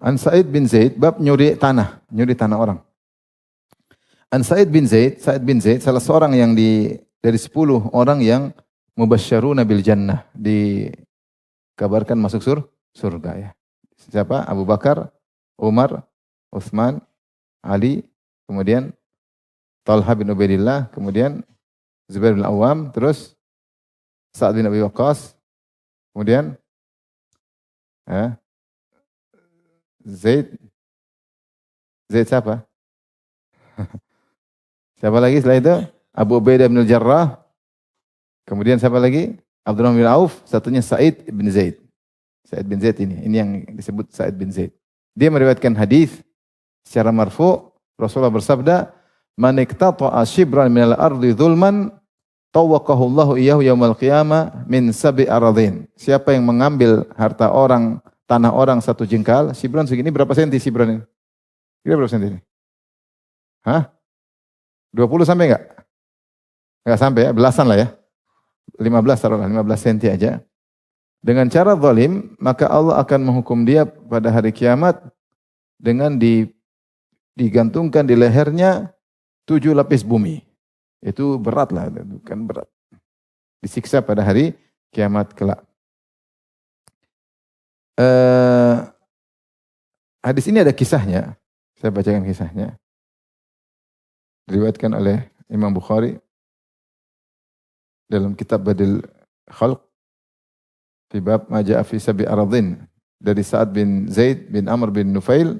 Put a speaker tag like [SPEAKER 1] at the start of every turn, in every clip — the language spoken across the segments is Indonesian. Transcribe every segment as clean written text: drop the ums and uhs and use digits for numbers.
[SPEAKER 1] An Sa'id bin Zaid, bab nyuri tanah orang. An Sa'id bin Zaid salah seorang yang dari 10 orang yang mubasysyaruna bil jannah, dikabarkan masuk surga ya. Siapa? Abu Bakar, Umar, Utsman, Ali, kemudian Talha bin Ubaidillah, kemudian Zubair bin Awam, terus Sa'ad bin Abi Waqqas, kemudian Zaid siapa? Siapa lagi setelah itu? Abu Ubaidah bin Al-Jarrah. Kemudian siapa lagi? Abdurrahman bin Auf. Satunya Sa'id bin Zaid. Sa'id bin Zaid ini yang disebut Sa'id bin Zaid. Dia meriwayatkan hadis secara marfu'. Rasulullah bersabda, "Man iqtata'a shibran minal ardi dzulman, tawaqahu Allahu iyyahu yaumal qiyamah min sab'i aradhin." Siapa yang mengambil harta orang, tanah orang 1 jengkal, shibran segini berapa senti shibran ini? Kira berapa senti ini? 20 sampai enggak? Enggak sampai ya, belasan lah ya. 15 taruhlah, 15 senti aja. Dengan cara zalim, maka Allah akan menghukum dia pada hari kiamat dengan digantungkan di lehernya 7 lapis bumi. Itu berat lah, kan berat. Disiksa pada hari kiamat kelak. Hadis ini ada kisahnya. Saya bacakan kisahnya. Diriwayatkan oleh Imam Bukhari dalam kitab Badil Khalq fi bab ma jaa fi sab'i aradhin dari Sa'ad bin Zaid bin Amr bin Nufail.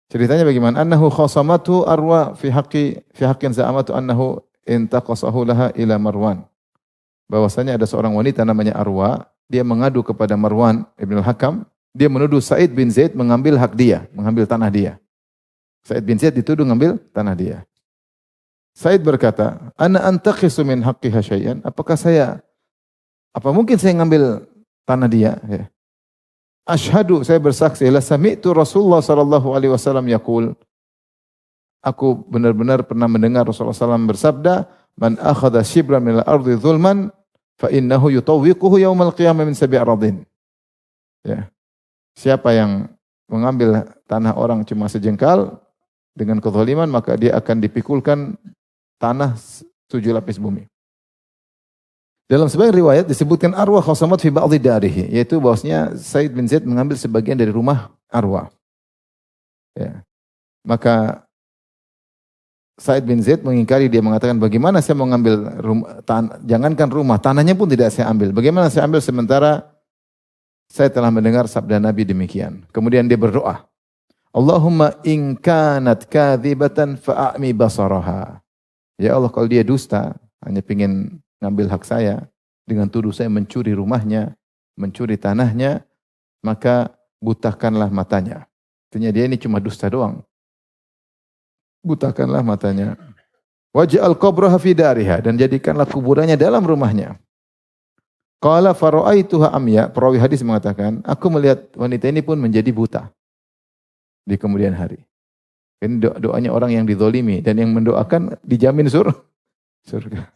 [SPEAKER 1] Ceritanya bagaimana? Annahu khasamatu arwa fi haqqin za'amatu annahu intaqasahu laha ila Marwan. Bahwasanya ada seorang wanita namanya Arwa, dia mengadu kepada Marwan Ibn al-Hakam, dia menuduh Sa'id bin Zaid mengambil hak dia, mengambil tanah dia. Sa'id bin Zaid dituduh mengambil tanah dia. Sa'id berkata, "Ana antaqisu min haqqiha syai'an." Apa mungkin saya ngambil tanah dia? Ya. Ashhadu, saya bersaksi, la sami'tu Rasulullah sallallahu alaihi wasallam yaqul. Aku benar-benar pernah mendengar Rasulullah SAW bersabda, "Man akhadha shibran min al-ardi zulman, fa innahu yutawwiquhu yaumal qiyamah min sab'i aradin." Ya. Siapa yang mengambil tanah orang cuma sejengkal dengan kezaliman, maka dia akan dipikulkan tanah 7 lapis bumi. Dalam sebagian riwayat disebutkan Arwa khasamat fi ba'dhi darihi, yaitu bahwasanya Sa'id bin Zaid mengambil sebagian dari rumah Arwa. Ya. Maka Sa'id bin Zaid mengingkari, dia mengatakan, bagaimana saya mau ngambil jangankan rumah, tanahnya pun tidak saya ambil. Bagaimana saya ambil sementara saya telah mendengar sabda Nabi demikian. Kemudian dia berdoa, Allahumma in kanat kadhibatan fa'ami basaraha. Ya Allah, kalau dia dusta, hanya ingin ngambil hak saya, dengan tuduh saya mencuri rumahnya, mencuri tanahnya, maka butakanlah matanya. Artinya dia ini cuma dusta doang. Butakanlah matanya. Waj'al qabraha fi dariha, dan jadikanlah kuburannya dalam rumahnya. Qala fara'aituha amya, perawi hadis mengatakan, aku melihat wanita ini pun menjadi buta di kemudian hari. Ini doanya orang yang dizalimi, dan yang mendoakan dijamin surga.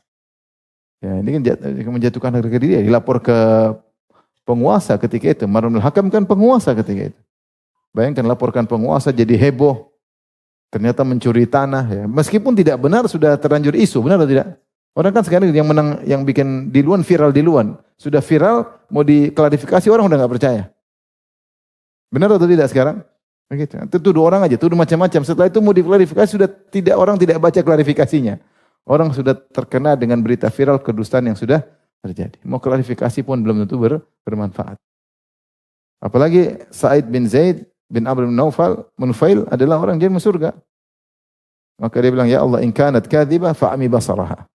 [SPEAKER 1] Ya, ini kan menjatuhkan harga diri, dilapor ke penguasa ketika itu. Marwan al-Hakam kan penguasa ketika itu. Bayangkan laporkan penguasa jadi heboh. Ternyata mencuri tanah ya. Meskipun tidak benar, sudah terlanjur isu, benar atau tidak? Orang kan sekarang yang menang, yang bikin diluan viral diluan. Sudah viral, mau diklarifikasi orang udah enggak percaya. Benar atau tidak sekarang? Begitu. Tuduh orang aja, tuduh macam-macam. Setelah itu mau diklarifikasi, orang tidak baca klarifikasinya. Orang sudah terkena dengan berita viral kedustaan yang sudah terjadi. Mau klarifikasi pun belum tentu bermanfaat. Apalagi Sa'id bin Zaid bin Amr bin Nufail adalah orang yang masuk surga. Maka dia bilang, ya Allah, in kanat kadhibah fa'ami basaraha.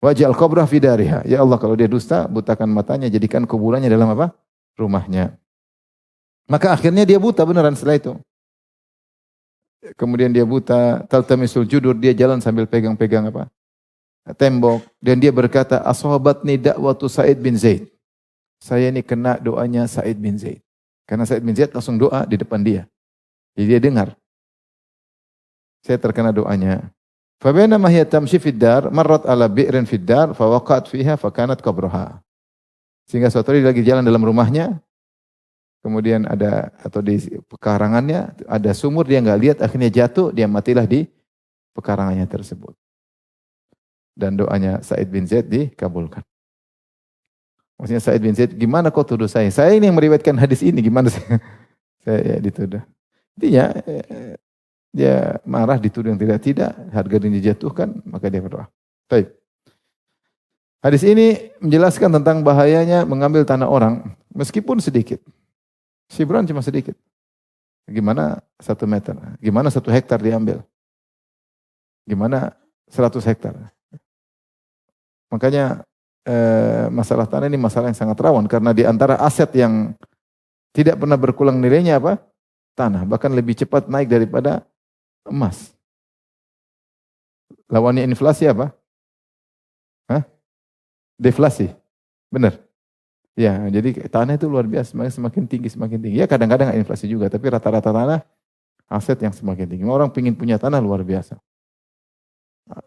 [SPEAKER 1] Waj'al qabrah fi dariha. Ya Allah, kalau dia dusta, butakan matanya, jadikan kuburannya dalam apa? Rumahnya. Maka akhirnya dia buta beneran setelah itu. Kemudian dia buta, taltamisul judur, dia jalan sambil pegang-pegang apa? Tembok. Dan dia berkata, ashabatni da'watu Sa'id bin Zaid. Saya ini kena doanya Sa'id bin Zaid. Karena Sa'id bin Zaid langsung doa di depan dia. Jadi dia dengar. Saya terkena doanya. Fabainama hiya tamshi fid dar, marrat ala bi'rin fid dar, fawaqa'at fiha fakanat qabraha. Sehingga suatu hari lagi jalan dalam rumahnya, kemudian ada atau di pekarangannya ada sumur dia nggak lihat, akhirnya jatuh, dia matilah di pekarangannya tersebut. Dan doanya Sa'id bin Zaid dikabulkan. Maksudnya Sa'id bin Zaid, gimana kau tuduh saya? Saya ini yang meriwayatkan hadis ini, gimana saya ya, dituduh. Intinya dia marah dituduh yang tidak, harga diri dijatuhkan, maka dia berdoa. Baik. Hadis ini menjelaskan tentang bahayanya mengambil tanah orang, meskipun sedikit. Shibran cuma sedikit. Gimana 1 meter? Gimana 1 hektar diambil? Gimana 100 hektar? Makanya masalah tanah ini masalah yang sangat rawan, karena di antara aset yang tidak pernah berkurang nilainya apa? Tanah. Bahkan lebih cepat naik daripada emas. Lawannya inflasi apa? Hah? Deflasi. Benar. Ya, jadi tanah itu luar biasa, semakin tinggi. Ya kadang-kadang inflasi juga, tapi rata-rata tanah aset yang semakin tinggi. Orang ingin punya tanah luar biasa.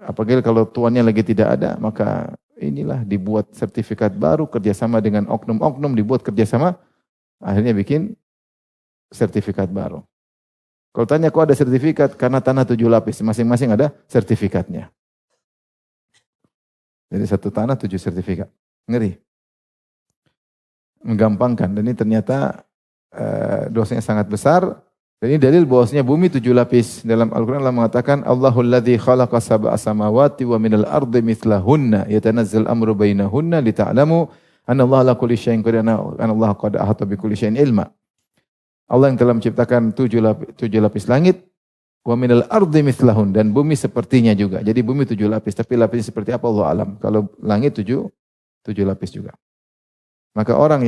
[SPEAKER 1] Apalagi kalau tuannya lagi tidak ada, maka inilah dibuat sertifikat baru, kerjasama dengan oknum-oknum, dibuat kerjasama, akhirnya bikin sertifikat baru. Kalau tanya kok ada sertifikat, karena tanah 7 lapis, masing-masing ada sertifikatnya. Jadi 1 tanah 7 sertifikat. Ngeri. Menggampangkan, dan ini ternyata dosanya sangat besar. Dan ini dalil bahwasanya bumi 7 lapis. Dalam Al-Quran Allah mengatakan, Allahul ladzi khalaqa sab'a samawati wa minal ardi mithlahunna yatanazzal amru bainahunna lita'lamu anna Allah ala kulli syai'in qadir anna Allah qad ahata bi kulli syai'in ilma. Allah yang telah menciptakan 7 lapis langit, wa minal ardi mithlahun, dan bumi sepertinya juga. Jadi bumi 7 lapis, tapi lapisnya seperti apa Allah alam. Kalau langit 7 lapis juga. Maka orang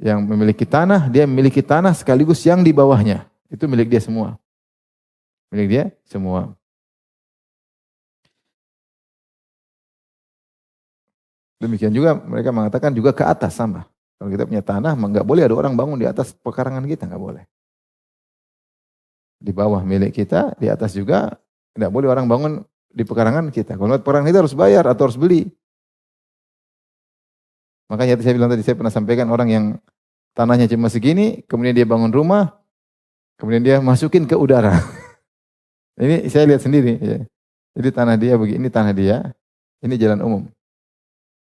[SPEAKER 1] yang memiliki tanah, dia memiliki tanah sekaligus yang di bawahnya. Itu milik dia semua. Milik dia semua. Demikian juga mereka mengatakan juga ke atas sama. Kalau kita punya tanah, enggak boleh ada orang bangun di atas pekarangan kita, enggak boleh. Di bawah milik kita, di atas juga enggak boleh orang bangun di pekarangan kita. Kalau pekarangan kita harus bayar atau harus beli. Makanya saya bilang tadi, saya pernah sampaikan orang yang tanahnya cuma segini, kemudian dia bangun rumah, kemudian dia masukin ke udara. Ini saya lihat sendiri. Ya. Jadi tanah dia begini, tanah dia, ini jalan umum.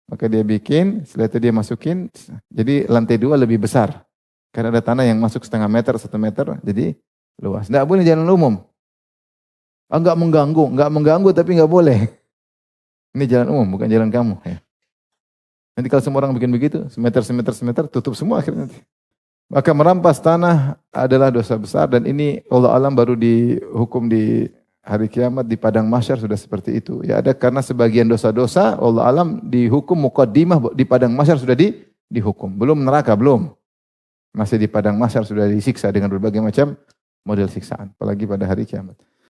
[SPEAKER 1] Maka dia bikin, setelah itu dia masukin, jadi lantai 2 lebih besar. Karena ada tanah yang masuk 0,5 meter, 1 meter, jadi luas. Nggak boleh jalan umum. Enggak mengganggu tapi nggak boleh. Ini jalan umum, bukan jalan kamu. Ya. Nanti kalau semua orang bikin begitu, semeter, tutup semua akhirnya nanti. Maka merampas tanah adalah dosa besar, dan ini Allah alam baru dihukum di hari kiamat, di padang mahsyar sudah seperti itu. Ya ada karena sebagian dosa-dosa Allah alam dihukum muqaddimah di padang mahsyar sudah dihukum. Belum neraka, belum. Masih di padang mahsyar sudah disiksa dengan berbagai macam model siksaan, apalagi pada hari kiamat.